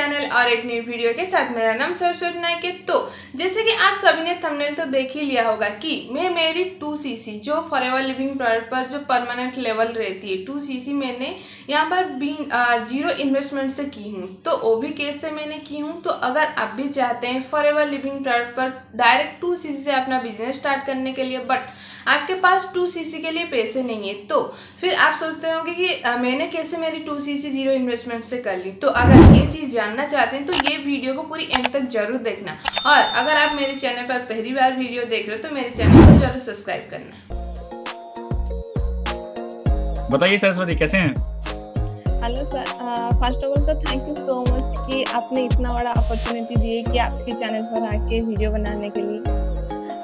Channel और एक new video के साथ। मेरा नाम सरस्वती नायक है। तो जैसे कि आप सभी ने थंबनेल तो देख ही लिया होगा कि मैं मेरी 2cc जो फॉरएवर लिविंग प्रोडक्ट पर जो परमानेंट लेवल रहती है 2cc मैंने यहाँ पर जीरो इन्वेस्टमेंट से की हूँ। तो वो भी केस से मैंने की हूँ। तो अगर आप भी चाहते हैं फॉरएवर लिविंग प्रोडक्ट पर डायरेक्ट 2cc से अपना बिजनेस स्टार्ट करने के लिए, बट आपके पास 2cc के लिए पैसे नहीं है, तो फिर आप सोचते होंगे कि मैंने कैसे मेरी 2cc जीरो इन्वेस्टमेंट से कर ली। तो अगर ये चीज़ जानना चाहते हैं तो ये वीडियो को पूरी एंड तक जरूर देखना। और अगर आप मेरे चैनल पर पहली बार वीडियो देख रहे हो तो मेरे चैनल को जरूर सब्सक्राइब करना। बताइए सरस्वती, कैसे हैं? Hello sir, first of all तो थैंक यू सो मच कि आपने इतना बड़ा अपॉर्चुनिटी दी है कि आपके चैनल पर आके वीडियो बनाने के लिए।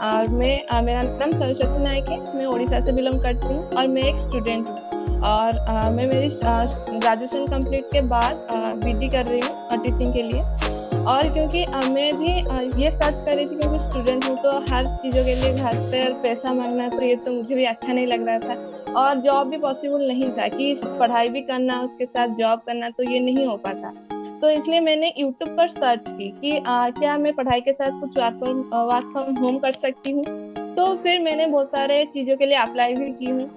और मेरा नाम सरस्वती नायक है, मैं उड़ीसा से बिलोंग करती हूँ और मैं एक स्टूडेंट हूँ। और मैं मेरी ग्रेजुएशन कंप्लीट के बाद बीडी कर रही हूँ टीचिंग के लिए। और क्योंकि मैं भी ये सर्च कर रही थी क्योंकि स्टूडेंट हूँ, तो हर चीज़ों के लिए घर पर पैसा मांगना तो ये तो मुझे भी अच्छा नहीं लग रहा था। और जॉब भी पॉसिबल नहीं था कि पढ़ाई भी करना उसके साथ जॉब करना, तो ये नहीं हो पाता। तो इसलिए मैंने YouTube पर सर्च की कि क्या मैं पढ़ाई के साथ कुछ वर्क फ्रॉम होम कर सकती हूँ। तो फिर मैंने बहुत सारे चीज़ों के लिए अप्लाई भी की हूँ।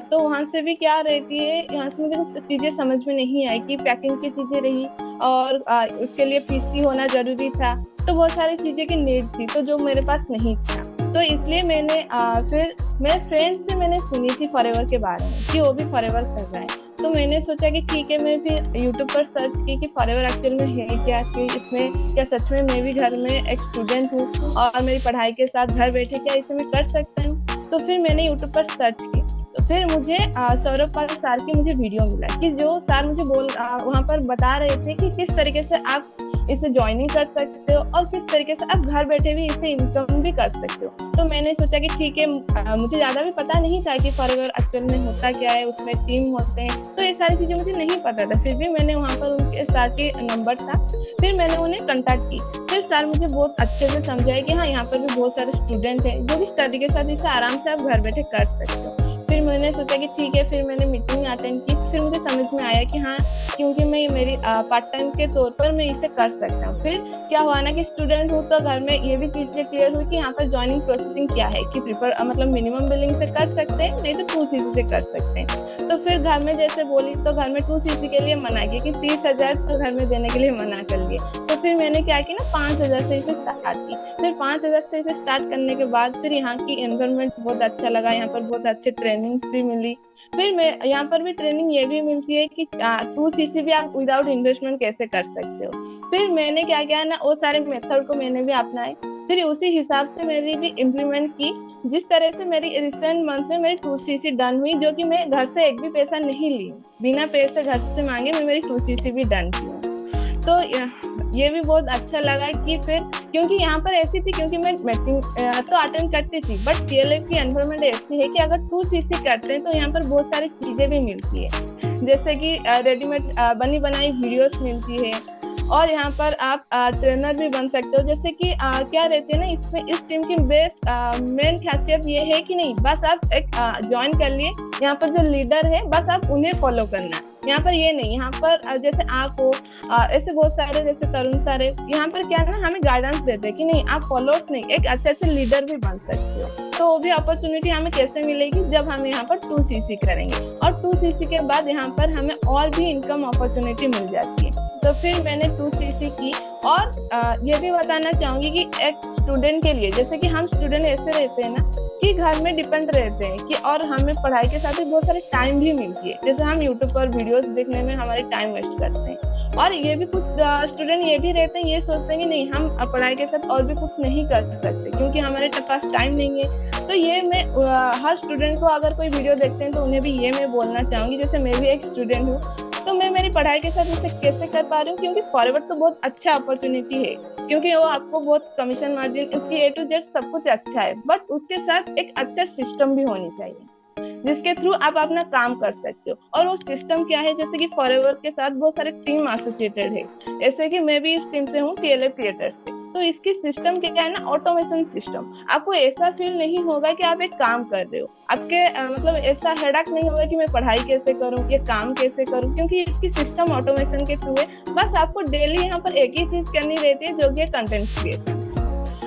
तो वहाँ से भी क्या रहती है, यहाँ से मुझे कुछ चीज़ें समझ में नहीं आई कि पैकिंग की चीज़ें रही और उसके लिए PC होना ज़रूरी था। तो बहुत सारी चीज़ें की नीड थी तो जो मेरे पास नहीं था। तो इसलिए मैंने फिर मेरे फ्रेंड से मैंने सुनी थी फॉरएवर के बारे में कि वो भी फॉरएवर कर रहा है। तो मैंने सोचा कि ठीक है, मैं फिर YouTube पर सर्च की कि फॉरएवर एक्चुअल में है क्या, कि इसमें क्या सच में मैं भी घर में एक स्टूडेंट हूँ और मेरी पढ़ाई के साथ घर बैठे क्या इसे मैं कर सकता हूँ। तो फिर मैंने YouTube पर सर्च की। तो फिर मुझे सौरभ पाल सर की मुझे वीडियो मिला कि जो सर मुझे वहाँ पर बता रहे थे कि किस तरीके से आप इसे ज्वाइनिंग कर सकते हो और किस तरीके से आप घर बैठे भी इसे इनकम भी कर सकते हो। तो मैंने सोचा कि ठीक है, मुझे ज़्यादा भी पता नहीं था कि फॉरएवर एक्चुअल में होता क्या है, उसमें टीम होते हैं, तो ये सारी चीज़ें मुझे नहीं पता था। फिर भी मैंने वहाँ पर उनके सर के नंबर था, फिर मैंने उन्हें कॉन्टैक्ट की। फिर सर मुझे बहुत अच्छे से समझाए कि हाँ, यहाँ पर भी बहुत सारे स्टूडेंट हैं जो भी स्टडी के साथ इसे आराम से आप घर बैठे कर सकते हो। फिर मैंने सोचा कि ठीक है, फिर मैंने मीटिंग अटेंड की। फिर मुझे समझ में आया कि हाँ, क्योंकि मैं मेरी पार्ट टाइम के तौर पर मैं इसे कर सकता हूँ। फिर क्या हुआ ना कि स्टूडेंट हूँ तो घर में ये भी चीज़ें क्लियर हुई कि यहाँ पर ज्वाइनिंग प्रोसेसिंग क्या है, कि मतलब मिनिमम बिलिंग से कर सकते हैं, नहीं तो 2cc से कर सकते हैं। तो फिर घर में जैसे बोली तो घर में 2cc के लिए मना किया कि 30,000 तो घर में देने के लिए मना कर लिए। तो फिर मैंने क्या किया ना, 5,000 से इसे स्टार्ट की। फिर 5,000 से इसे स्टार्ट करने के बाद फिर यहाँ की एनवायरनमेंट बहुत अच्छा लगा, यहाँ पर बहुत अच्छे ट्रेनिंग भी मिली। फिर मैं यहाँ पर भी ट्रेनिंग ये भी मिलती है कि 2cc भी आप विदाउट इन्वेस्टमेंट कैसे कर सकते हो। फिर मैंने क्या किया ना, वो सारे मेथड को मैंने भी अपनाए। फिर उसी हिसाब से मेरी भी इम्प्लीमेंट की। जिस तरह से मेरी रिसेंट मंथ में मेरी 2cc डन हुई, जो कि मैं घर से एक भी पैसा नहीं ली, बिना पैसे घर से मांगे मैं मेरी 2cc भी डन की। तो ये भी बहुत अच्छा लगा कि फिर क्योंकि यहाँ पर ऐसी थी, क्योंकि मैं मीटिंग तो अटेंड करती थी, बट CLF की एनवायरनमेंट ऐसी है कि अगर 2cc करते हैं तो यहाँ पर बहुत सारी चीज़ें भी मिलती है, जैसे कि रेडीमेड बनी बनाई वीडियोस मिलती है। और यहाँ पर आप ट्रेनर भी बन सकते हो। जैसे कि क्या रहती है ना, इसमें इस टीम की बेस्ट मेन खासियत ये है कि नहीं, बस आप एक ज्वाइन कर लिए, यहाँ पर जो लीडर है बस आप उन्हें फॉलो करना। यहाँ पर ये नहीं, यहाँ पर जैसे आप हो ऐसे बहुत सारे जैसे तरुण सारे यहाँ पर क्या ना हमें गाइडेंस देते हैं कि नहीं, आप फॉलोअर्स नहीं, एक अच्छे से लीडर भी बन सकते हो। तो वो भी अपॉर्चुनिटी हमें कैसे मिलेगी, जब हम यहाँ पर 2cc करेंगे और 2cc के बाद यहाँ पर हमें और भी इनकम अपॉर्चुनिटी मिल जाती है। तो फिर मैंने 2cc की। और ये भी बताना चाहूँगी कि एक स्टूडेंट के लिए, जैसे कि हम स्टूडेंट ऐसे रहते हैं ना कि घर में डिपेंड रहते हैं कि, और हमें पढ़ाई के साथ ही बहुत सारे टाइम भी मिलती है, जैसे हम YouTube पर वीडियोस देखने में हमारे टाइम वेस्ट करते हैं। और ये भी कुछ स्टूडेंट ये भी रहते हैं, ये सोचते हैं कि नहीं, हम पढ़ाई के साथ और भी कुछ नहीं कर सकते क्योंकि हमारे पास टाइम नहीं है। तो ये मैं हर स्टूडेंट को अगर कोई वीडियो देखते हैं तो उन्हें भी ये मैं बोलना चाहूँगी, जैसे मैं भी एक स्टूडेंट हूँ तो मैं मेरी पढ़ाई के साथ इसे कैसे कर पा रही हूँ, क्योंकि फॉरएवर तो बहुत अच्छा अपॉर्चुनिटी है, क्योंकि वो आपको बहुत कमीशन मार्जिन, इसकी A to Z सब कुछ अच्छा है, बट उसके साथ एक अच्छा सिस्टम भी होनी चाहिए जिसके थ्रू आप अपना काम कर सकते हो। और वो सिस्टम क्या है, जैसे कि फॉरएवर के साथ बहुत सारे टीम एसोसिएटेड है, जैसे कि मैं भी इस टीम से हूँ, TLF क्रिएटर से। तो इसकी सिस्टम क्या है ना, ऑटोमेशन सिस्टम। आपको ऐसा फील नहीं होगा कि आप एक काम कर रहे हो, आपके मतलब ऐसा हेडेक नहीं होगा कि मैं पढ़ाई कैसे करूँ, ये काम कैसे करूँ, क्योंकि इसकी सिस्टम ऑटोमेशन के थ्रू है। बस आपको डेली यहाँ पर एक ही चीज करनी रहती है, जो कि कंटेंट क्रिएशन।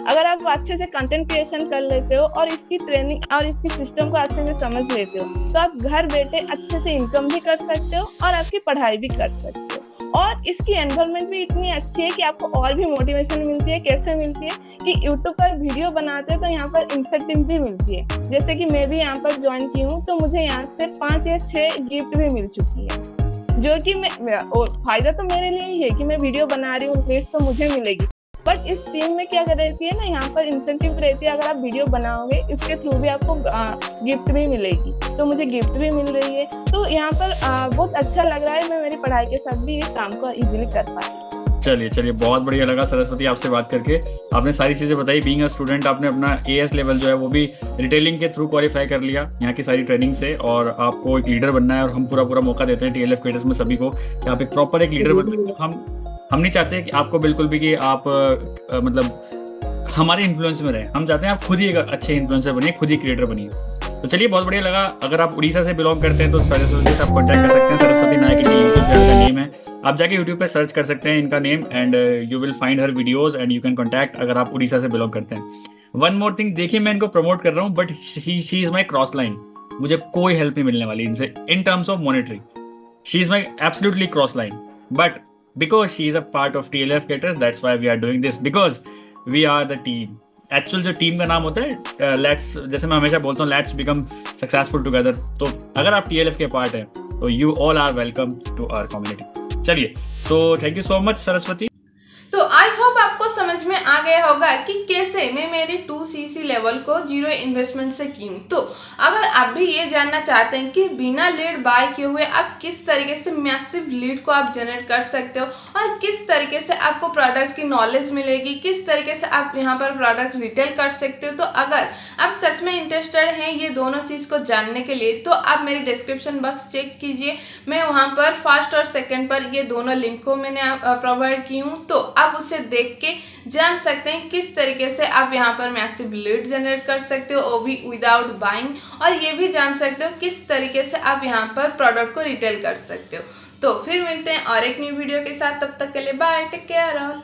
अगर आप अच्छे से कंटेंट क्रिएशन कर लेते हो और इसकी ट्रेनिंग और इसकी सिस्टम को अच्छे से समझ लेते हो, तो आप घर बैठे अच्छे से इनकम भी कर सकते हो और आपकी पढ़ाई भी कर सकते हो। और इसकी एनवायरनमेंट भी इतनी अच्छी है कि आपको और भी मोटिवेशन मिलती है। कैसे मिलती है कि यूट्यूब पर वीडियो बनाते हैं तो यहाँ पर इंसेंटिव भी मिलती है। जैसे कि मैं भी यहाँ पर ज्वाइन की हूँ, तो मुझे यहाँ से 5 या 6 गिफ्ट भी मिल चुकी है, जो कि फायदा तो मेरे लिए ही है कि मैं वीडियो बना रही हूँ, गिफ्ट तो मुझे मिलेगी। बट इस टीम में क्या रहती है ना, यहाँ पर इंसेंटिव रहती है, अगर आप वीडियो बनाओगे इसके थ्रू भी आपको गिफ्ट भी मिलेगी। तो मुझे गिफ्ट भी मिल रही है, तो यहाँ पर बहुत अच्छा लग रहा है। मैं मेरी पढ़ाई के साथ भी इस काम को इजीली कर पाई। चलिए बहुत बढ़िया लगा सरस्वती आपसे बात करके। आपने सारी चीज़ें बताई। बीइंग अ स्टूडेंट आपने अपना AS लेवल जो है वो भी रिटेलिंग के थ्रू क्वालिफाई कर लिया यहाँ की सारी ट्रेनिंग से, और आपको एक लीडर बनना है। और हम पूरा मौका देते हैं TLF क्रिएटर्स में सभी को कि आप एक प्रॉपर एक लीडर बन। हम नहीं चाहते कि आपको बिल्कुल भी कि आप मतलब हमारे इन्फ्लुएंस में रहे। हम चाहते हैं आप खुद ही एक अच्छे इन्फ्लुएंसर बनिए, खुद ही क्रिएटर बनिए। तो चलिए बहुत बढ़िया लगा। अगर आप उड़ीसा से बिलोंग करते हैं तो सरस्वती से आप कॉन्टैक्ट कर सकते हैं। सरस्वती नायक इनकी यूट्यूब चैनल का नेम है, आप जाके यूट्यूब पे सर्च कर सकते हैं इनका name, and you will find her videos and you can contact अगर आप उड़ीसा से बिलोंग करते हैं। वन मोर थिंग, देखिए मैं इनको प्रमोट कर रहा हूँ, but she is my cross line. मुझे कोई हेल्प नहीं मिलने वाली इनसे in terms of monetary. She is my absolutely cross line, but because she is a part of TLF Creators, that's why we are doing this, because we are the team. Actual जो team का नाम होता है let's, जैसे मैं हमेशा बोलता हूँ, लेट्स बिकम सक्सेसफुल टुगेदर। तो अगर आप TLF के पार्ट हैं तो you all are welcome to our community. चलिए, so thank you so much Saraswati. तो आई होप आपको समझ में आ गया होगा कि कैसे मैं मेरी 2cc लेवल को 0 इन्वेस्टमेंट से की हूँ। तो अगर आप भी ये जानना चाहते हैं कि बिना लीड बाय किए हुए आप किस तरीके से मैसिव लीड को आप जनरेट कर सकते हो और किस तरीके से आपको प्रोडक्ट की नॉलेज मिलेगी, किस तरीके से आप यहाँ पर प्रोडक्ट रिटेल कर सकते हो, तो अगर आप सच में इंटरेस्टेड हैं ये दोनों चीज़ को जानने के लिए, तो आप मेरी डिस्क्रिप्शन बॉक्स चेक कीजिए। मैं वहाँ पर फर्स्ट और सेकेंड पर ये दोनों लिंक को मैंने प्रोवाइड की हूँ, तो आप उसे देख के जान सकते हैं किस तरीके से आप यहाँ पर मैसिव लीड जनरेट कर सकते हो, वो भी विदाउट बाइंग, और ये भी जान सकते हो किस तरीके से आप यहाँ पर प्रोडक्ट को रिटेल कर सकते हो। तो फिर मिलते हैं और एक न्यू वीडियो के साथ, तब तक के लिए बाय, टेक केयर ऑल।